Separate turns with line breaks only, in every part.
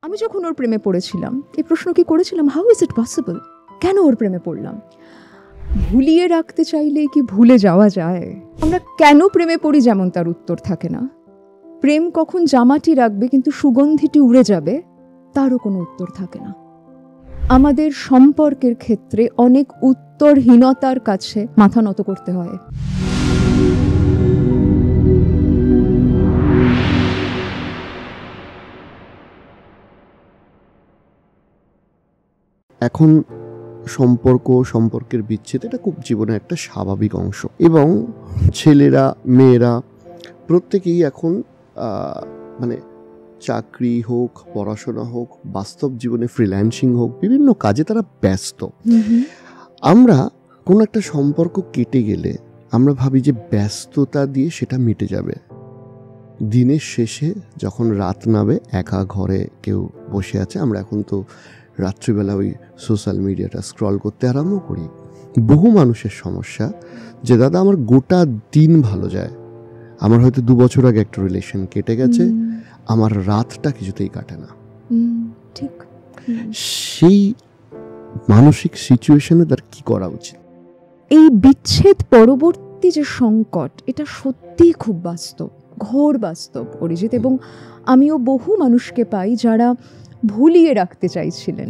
আমি যখন ওর প্রেমে পড়েছিলাম এই প্রশ্ন কি করেছিলাম, হাউ ইজ ইট পসিবল, কেন ওর প্রেমে পড়লাম? ভুলিয়ে রাখতে চাইলেই কি ভুলে যাওয়া যায়? আমরা কেন প্রেমে পড়ি যেমন তার উত্তর থাকে না। প্রেম কখন জামাটি রাখবে কিন্তু সুগন্ধিটি উড়ে যাবে তারও কোনো উত্তর থাকে না। আমাদের সম্পর্কের ক্ষেত্রে অনেক উত্তরহীনতার কাছে মাথা নত করতে হয়।
এখন সম্পর্কের বিচ্ছেদ এটা খুব জীবনের একটা স্বাভাবিক অংশ, এবং ছেলেরা মেয়েরা প্রত্যেকেই এখন মানে চাকরি হোক, পড়াশোনা হোক, বাস্তব জীবনে ফ্রিল্যান্সিং হোক, বিভিন্ন কাজে তারা ব্যস্ত। আমরা কোনো একটা সম্পর্ক কেটে গেলে আমরা ভাবি যে ব্যস্ততা দিয়ে সেটা মিটে যাবে। দিনের শেষে যখন রাত নামে, একা ঘরে কেউ বসে আছে, আমরা এখন তো রাত্রিবেলা ওই সোশ্যাল মিডিয়াটা স্ক্রল করতে আরম্ভ করি। বহু মানুষের সমস্যা যে দাদা আমার গোটা দিন ভালো যায়, আমার হয়তো 2 বছর আগে একটা রিলেশন কেটে গেছে, আমার রাতটা কিছুতেই কাটে না।
ঠিক
সেই মানসিক সিচুয়েশনে তার কি করা উচিত?
এই বিচ্ছেদ পরবর্তী যে সংকট, এটা সত্যিই খুব বাস্তব, ঘোর বাস্তব অরিজিৎ। এবং আমিও বহু মানুষকে পাই যারা ভুলিয়ে রাখতে চাইছিলেন।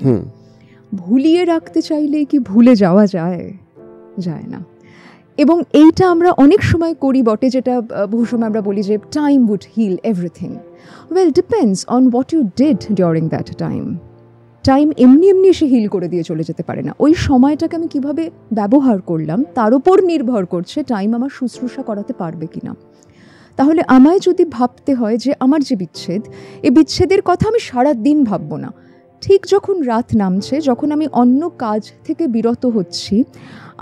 ভুলিয়ে রাখতে চাইলেই কি ভুলে যাওয়া যায়? যায় না। এবং এইটা আমরা অনেক সময় করি বটে, যেটা বহু সময় আমরা বলি যে time would heal everything. Well, depends on what you did during that time. Time এমনি এমনি এসে হিল করে দিয়ে চলে যেতে পারে না। ওই সময়টাকে আমি কিভাবে ব্যবহার করলাম তার উপর নির্ভর করছে টাইম আমার শুশ্রূষা করাতে পারবে কিনা। তাহলে আমায় যদি ভাবতে হয় যে আমার যে বিচ্ছেদ, এই বিচ্ছেদের কথা আমি সারা দিন ভাববো না। ঠিক যখন রাত নামছে, যখন আমি অন্য কাজ থেকে বিরত হচ্ছি,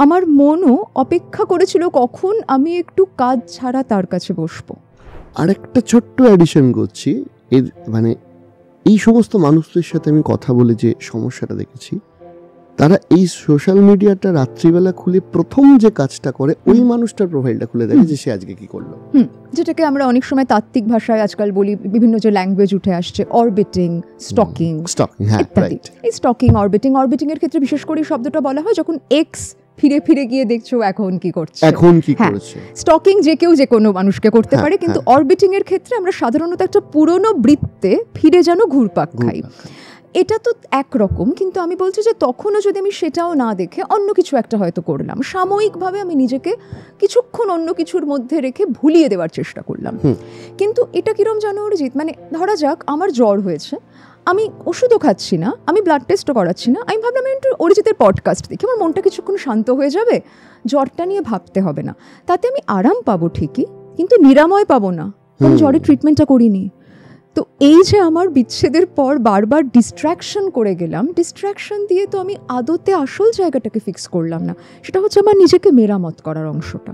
আমার মনও অপেক্ষা করেছিল কখন আমি একটু কাজ ছাড়া তার কাছে বসবো।
আরেকটা ছোট্ট অ্যাডিশন করছি, এর মানে এই সমস্ত মানুষদের সাথে আমি কথা বলে যে সমস্যাটা দেখেছি, তারা এই সোশ্যাল মিডিয়াটা রাত্রিবেলা খুলে প্রথম যে কাজটা করে ওই মানুষটার প্রোফাইলটা খুলে দেখে যে সে আজকে কি করলো।
যেটাকে আমরা অনেক সময় তাত্ত্বিক ভাষায় আজকাল বলি, বিভিন্ন যে ল্যাঙ্গুয়েজ উঠে আসছে, অরবিটিং, স্টকিং, ইত্যাদি। এই স্টকিং, অরবিটিং এর ক্ষেত্রে বিশেষ করে শব্দটা বলা হয় যখন এক্স ফিরে ফিরে গিয়ে দেখছো এখন কি করছে। স্টকিং যে কেউ যে কোনো মানুষকে করতে পারে, কিন্তু অরবিটিং এর ক্ষেত্রে আমরা সাধারণত একটা পুরনো বৃত্তে ফিরে যেন ঘুরপাক খাই। এটা তো একরকম, কিন্তু আমি বলছি যে তখনও যদি আমি সেটাও না দেখে অন্য কিছু একটা হয়তো করলাম, সাময়িকভাবে আমি নিজেকে কিছুক্ষণ অন্য কিছুর মধ্যে রেখে ভুলিয়ে দেওয়ার চেষ্টা করলাম। কিন্তু এটা কিরম জানো অরিজিৎ, মানে ধরা যাক আমার জ্বর হয়েছে, আমি ওষুধও খাচ্ছি না, আমি ব্লাড টেস্টও করাচ্ছি না, আমি ভাবলাম আমি একটু অরিজিতের পডকাস্ট দেখি, আমার মনটা কিছুক্ষণ শান্ত হয়ে যাবে, জ্বরটা নিয়ে ভাবতে হবে না। তাতে আমি আরাম পাবো ঠিকই, কিন্তু নিরাময় পাবো না, কারণ জ্বরের ট্রিটমেন্টটা করিনি। তো এই যে আমার বিচ্ছেদের পর বারবার ডিস্ট্র্যাকশন করে গেলাম, ডিস্ট্র্যাকশন দিয়ে তো আমি আদতে আসল জায়গাটাকে ফিক্স করলাম না। সেটা হচ্ছে আমার নিজেকে মেরামত করার অংশটা,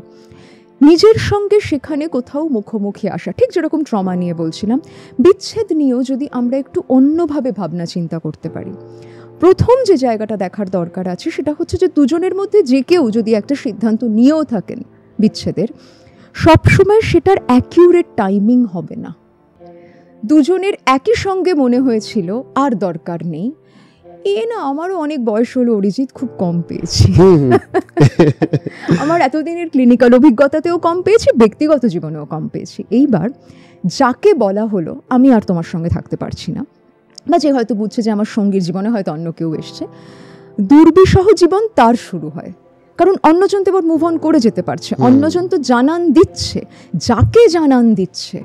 নিজের সঙ্গে সেখানে কোথাও মুখোমুখি আসা। ঠিক যেরকম ট্রমা নিয়ে বলছিলাম, বিচ্ছেদ নিয়েও যদি আমরা একটু অন্যভাবে ভাবনা চিন্তা করতে পারি, প্রথম যে জায়গাটা দেখার দরকার আছে সেটা হচ্ছে যে দুজনের মধ্যে যে কেউ যদি একটা সিদ্ধান্ত নিয়েও থাকেন বিচ্ছেদের, সবসময় সেটার অ্যাকিউরেট টাইমিং হবে না। দুজনের একই সঙ্গে মনে হয়েছিল আর দরকার নেই, না আমারও অনেক বয়স হলো অরিজিৎ, খুব কম পেয়েছি, আমার এতদিনের ক্লিনিক্যাল অভিজ্ঞতাতেও কম পেয়েছি, ব্যক্তিগত জীবনেও কম পেয়েছি। এইবার যাকে বলা হলো আমি আর তোমার সঙ্গে থাকতে পারছি না, বা যে হয়তো বুঝছে যে আমার সঙ্গীর জীবনে হয়তো অন্য কেউ এসছে, দুর্বিষহ জীবন তার শুরু হয়। কারণ অন্যজন তো এবার মুভ অন করে যেতে পারছে, অন্যজন তো জানান দিচ্ছে। যাকে জানান দিচ্ছে,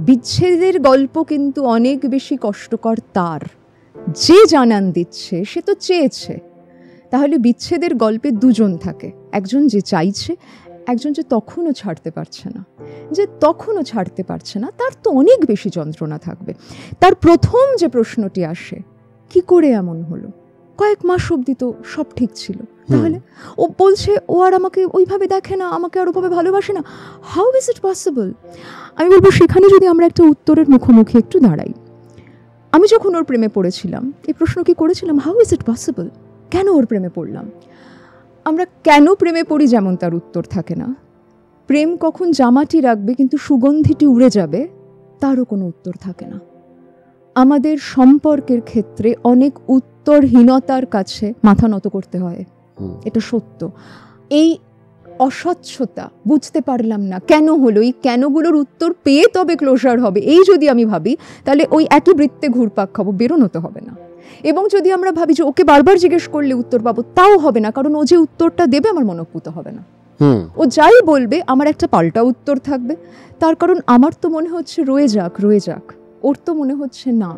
বিচ্ছেদের গল্প কিন্তু অনেক বেশি কষ্টকর তার যে জানান দিচ্ছে, সে তো চেয়েছে। তাহলে বিচ্ছেদের গল্পে দুজন থাকে, একজন যে চাইছে, একজন যে তখনও ছাড়তে পারছে না। যে তখনও ছাড়তে পারছে না তার তো অনেক বেশি যন্ত্রণা থাকবে। তার প্রথম যে প্রশ্নটি আসে, কি করে এমন হলো, কয়েক মাস অবধি তো সব ঠিক ছিল, তাহলে ও বলছে ও আর আমাকে ওইভাবে দেখে না, আমাকে আর ওভাবে ভালোবাসে না, হাউ ইজ ইট পসিবল? আমি বলবো সেখানে যদি আমরা একটা উত্তরের মুখোমুখি একটু দাঁড়াই। আমি যখন ওর প্রেমে পড়েছিলাম এই প্রশ্ন কি করেছিলাম, হাউ ইজ ইট পসিবল, কেন ওর প্রেমে পড়লাম? আমরা কেন প্রেমে পড়ি যেমন তার উত্তর থাকে না। প্রেম কখন জামাটি রাখবে কিন্তু সুগন্ধিটি উড়ে যাবে তারও কোনো উত্তর থাকে না। আমাদের সম্পর্কের ক্ষেত্রে অনেক উত্তরহীনতার কাছে মাথা নত করতে হয়, এটা সত্য। এই অস্বচ্ছতা, বুঝতে পারলাম না কেন হলো, এই কেনগুলোর উত্তর পেয়ে তবে ক্লোজার হবে, এই যদি আমি ভাবি তাহলে ওই একই বৃত্তে ঘুরপাক খাবো, বেরোনোতে হবে না। এবং যদি আমরা ভাবি যে ওকে বারবার জিজ্ঞেস করলে উত্তর পাবো, তাও হবে না, কারণ ও যে উত্তরটা দেবে আমার মনোপুত হবে না। ও যাই বলবে আমার একটা পাল্টা উত্তর থাকবে, তার কারণ আমার তো মনে হচ্ছে রয়ে যাক, ওর তো মনে হচ্ছে না।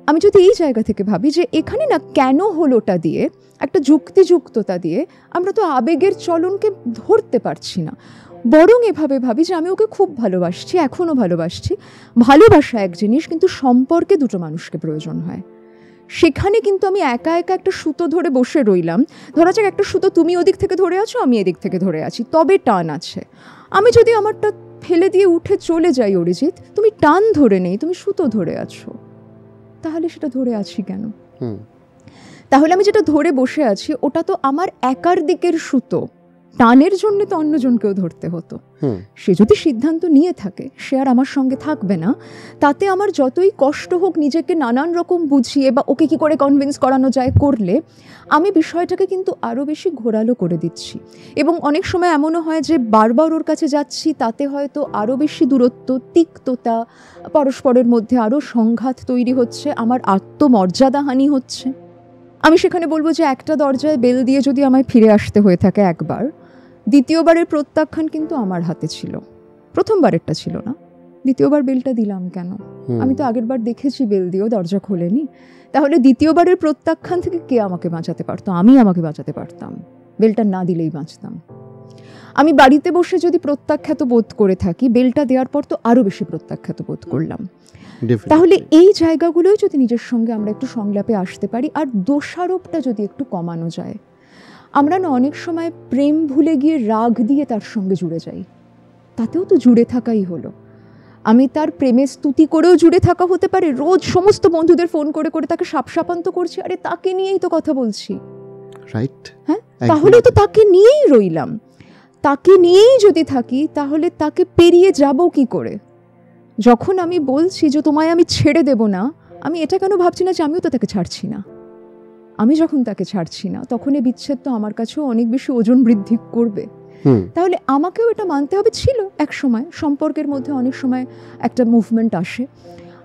আমি যদি এই জায়গা থেকে ভাবি যে এখানে না কেন হলোটা দিয়ে, একটা যুক্তিযুক্ততা দিয়ে আমরা তো আবেগের চলনকে ধরতে পারছি না, বরং এভাবে ভাবি যে আমি ওকে খুব ভালোবাসছি, এখনও ভালোবাসছি। ভালোবাসা এক জিনিস, কিন্তু সম্পর্কে দুটো মানুষকে প্রয়োজন হয়। সেখানে কিন্তু আমি একা একা একটা সুতো ধরে বসে রইলাম, ধরা যাক একটা সুতো তুমি ওদিক থেকে ধরে আছো, আমি এদিক থেকে ধরে আছি, তবে টান আছে। আমি যদি আমারটা ফেলে দিয়ে উঠে চলে যাই, অরিজিৎ তুমি টান ধরে নেই, তুমি সুতো ধরে আছো, তাহলে সেটা ধরে আছি কেন? তাহলে আমি যেটা ধরে বসে আছি ওটা তো আমার একার দিকের সুতো, টানের জন্য তো অন্যজনকেও ধরতে হতো। সে যদি সিদ্ধান্ত নিয়ে থাকে সে আর আমার সঙ্গে থাকবে না, তাতে আমার যতই কষ্ট হোক নিজেকে নানান রকম বুঝিয়ে বা ওকে কি করে কনভিন্স করানো যায় করলে আমি বিষয়টাকে কিন্তু আরও বেশি ঘোরালো করে দিচ্ছি। এবং অনেক সময় এমনও হয় যে বারবার ওর কাছে যাচ্ছি, তাতে হয়তো আরও বেশি দূরত্ব, তিক্ততা, পরস্পরের মধ্যে আরও সংঘাত তৈরি হচ্ছে, আমার আত্মমর্যাদাহানি হচ্ছে। আমি সেখানে বলবো যে একটা দরজায় বেল দিয়ে যদি আমায় ফিরে আসতে হয়ে থাকে একবার, দ্বিতীয়বারের প্রত্যাখ্যান কিন্তু আমার হাতে ছিল, প্রথমবারেরটা ছিল না। দ্বিতীয়বার বেলটা দিলাম কেন? আমি তো আগের বার দেখেছি বেল দিয়েও দরজা খোলেনি, তাহলে দ্বিতীয়বারের প্রত্যাখ্যান থেকে কে আমাকে বাঁচাতে পারতো? আমি আমাকে বাঁচাতে পারতাম, বেলটা না দিলেই বাঁচতাম। আমি বাড়িতে বসে যদি প্রত্যাখ্যাত বোধ করে থাকি, বেলটা দেওয়ার পর তো আরও বেশি প্রত্যাখ্যাত বোধ করলাম। তাহলে এই জায়গাগুলোই যদি নিজের সঙ্গে আমরা একটু সংলাপে আসতে পারি, আর দোষারোপটা যদি একটু কমানো যায়। আমরা না অনেক সময় প্রেম ভুলে গিয়ে রাগ দিয়ে তার সঙ্গে জুড়ে যাই, তাতেও তো জুড়ে থাকাই হলো। আমি তার প্রেমের স্তুতি করেও জুড়ে থাকা হতে পারে, রোজ সমস্ত বন্ধুদের ফোন করে করে তাকে সাপসাপান্ত করছি, আরে তাকে নিয়েই তো কথা বলছি, রাইট? হ্যাঁ, তাহলে তো তাকে নিয়েই রইলাম। তাকে নিয়েই যদি থাকি তাহলে তাকে পেরিয়ে যাব কি করে? যখন আমি বলছি যে তোমায় আমি ছেড়ে দেব না, আমি এটা কেন ভাবছি না যে আমিও তো তাকে ছাড়ছি না? আমি যখন তাকে ছাড়ছি না তখন এই বিচ্ছেদ তো আমার কাছেও অনেক বেশি ওজন বৃদ্ধি করবে। তাহলে আমাকেও এটা মানতে হবে, ছিল এক সময় সম্পর্কের মধ্যে অনেক সময় একটা মুভমেন্ট আসে,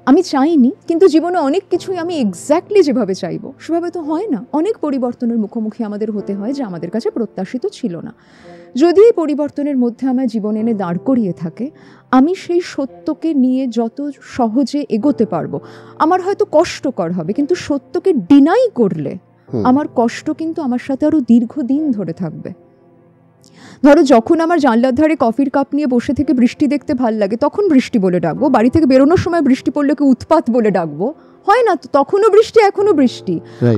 আমি চাইনি, কিন্তু জীবনে অনেক কিছুই আমি এক্স্যাক্টলি যেভাবে চাইবো সেভাবে তো হয় না। অনেক পরিবর্তনের মুখোমুখি আমাদের হতে হয় যা আমাদের কাছে প্রত্যাশিত ছিল না। যদি এই পরিবর্তনের মধ্যে আমার জীবন এনে দাঁড় করিয়ে থাকে, আমি সেই সত্যকে নিয়ে যত সহজে এগোতে পারবো। আমার হয়তো কষ্টকর হবে, কিন্তু সত্যকে ডিনাই করলে আমার কষ্ট কিন্তু আমার সাথে আরো দীর্ঘদিন ধরে থাকবে। ধরো যখন আমার জানলার ধারে কফির কাপ নিয়ে বসে থেকে বৃষ্টি দেখতে ভাল লাগে, তখন বৃষ্টি বলে ডাকবো। বাড়ি থেকে বেরোনোর সময় বৃষ্টি পড়লে কি উৎপাত বলে ডাকবো? হয় না তো, তখনও বৃষ্টি এখনো বৃষ্টি।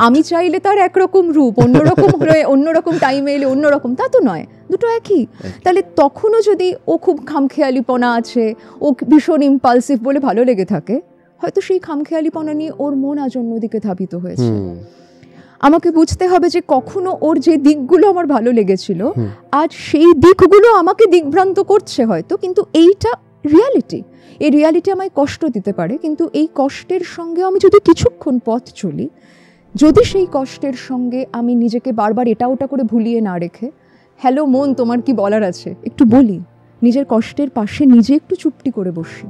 আমি চাইলে তার একরকম রূপ, অন্যরকম অন্যরকম টাইমে এলে অন্যরকম, তা তো নয়, দুটো একই। তাহলে তখনও যদি ও খুব খামখেয়ালিপনা আছে, ও ভীষণ ইম্পালসিভ বলে ভালো লেগে থাকে, হয়তো সেই খামখেয়ালিপনা নিয়ে ওর মন আজ অন্যদিকে ধাবিত হয়েছে। আমাকে বুঝতে হবে যে কখনো ওর যে দিকগুলো আমার ভালো লেগেছিল আজ সেই দিকগুলো আমাকে দিকভ্রান্ত করছে হয়তো, কিন্তু এইটা রিয়ালিটি। এই রিয়ালিটি আমায় কষ্ট দিতে পারে, কিন্তু এই কষ্টের সঙ্গে আমি যদি কিছুক্ষণ পথ চলি, যদি সেই কষ্টের সঙ্গে আমি নিজেকে বারবার এটা ওটা করে ভুলিয়ে না রেখে, হ্যালো মন তোমার কি বলার আছে একটু বলি, নিজের কষ্টের পাশে নিজে একটু চুপটি করে বসি,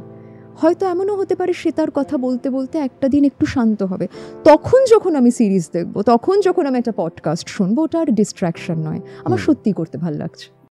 হয়তো এমনও হতে পারে সে তার কথা বলতে বলতে একটা দিন একটু শান্ত হবে। তখন যখন আমি সিরিজ দেখবো, তখন যখন আমি একটা পডকাস্ট শুনবো, ওটা আর ডিস্ট্র্যাকশন নয়, আমার সত্যি করতে ভালো লাগছে।